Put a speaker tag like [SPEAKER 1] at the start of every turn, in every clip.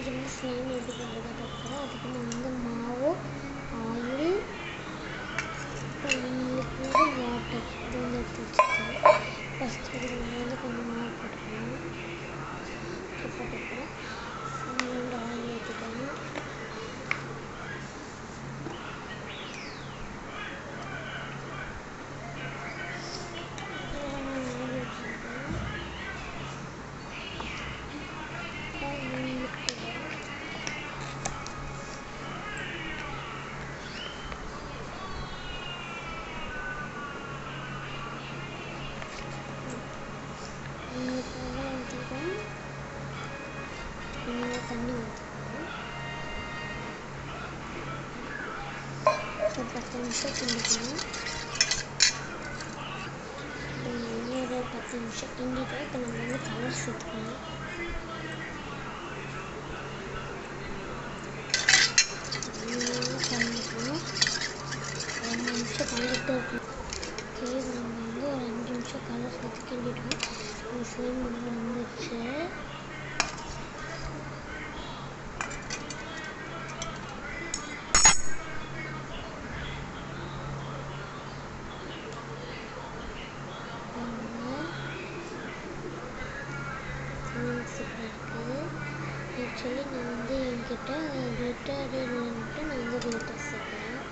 [SPEAKER 1] இன்றைக்கி வந்து ஸ்லைம் எப்படி பண்ணுறதை பார்க்குறேன். அதுக்கு நான் வந்து மாவு, ஆயில், லிக்விடு, வாட்டர் இது வந்து எடுத்து வச்சுருக்கேன். ஃபஸ்ட்டு இதுக்கு நம்ம வந்து கொஞ்சம் மாவு போட்டுக்கணும். போட்டுக்கிறேன். ரெண்டு ஆயில் ஊற்றிக்கணும். தண்ணி ஊற்றிக்கணும். ஒரு 10 நிமிஷம் கிண்டிக்கணும். இன்னொரு 10 நிமிஷம் கிண்டிட்டு இப்போ நம்ம வந்து கலர் சேர்த்துக்கணும். கலந்துக்கணும். 2 நிமிஷம் கலந்துட்டு இருக்கணும். ஓகே, நம்ம வந்து ஒரு 5 நிமிஷம் கலர் சேர்த்து கிண்டிட்டோம். இந்த ஸ்லைம் வந்து வந்துடுச்சு. ஆக்சுவலி நான் வந்து என்கிட்ட கிளிட்டர் இல்லைன்ட்டு நான் வந்து கிளிட்டர் சேர்க்குறேன்.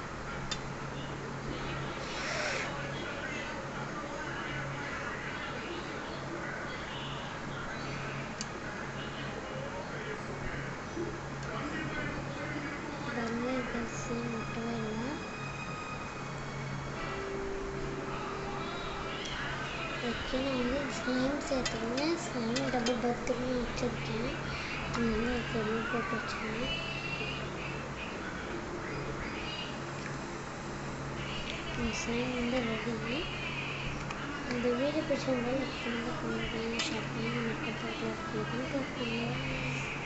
[SPEAKER 1] பஸ் மட்டுமே இல்லை. ஓகே, நான் வந்து ஸ்லைம் சேர்த்துருந்தேன். ஸ்லைம் டபுள் பர்த்னு வச்சுருக்கேன். நான் வந்து பெரிய போட்டு வச்சுருக்கேன். இந்த ஸ்லைம் வந்து ரெடி. இந்த வீடியோ பிடிச்சிருந்தாலும் லைக் பண்ணுங்கள், கமெண்ட் பண்ணுங்கள், ஷேர் பண்ணுங்கள், மறக்காம சப்ஸ்கிரைப் பண்ணுங்கள்.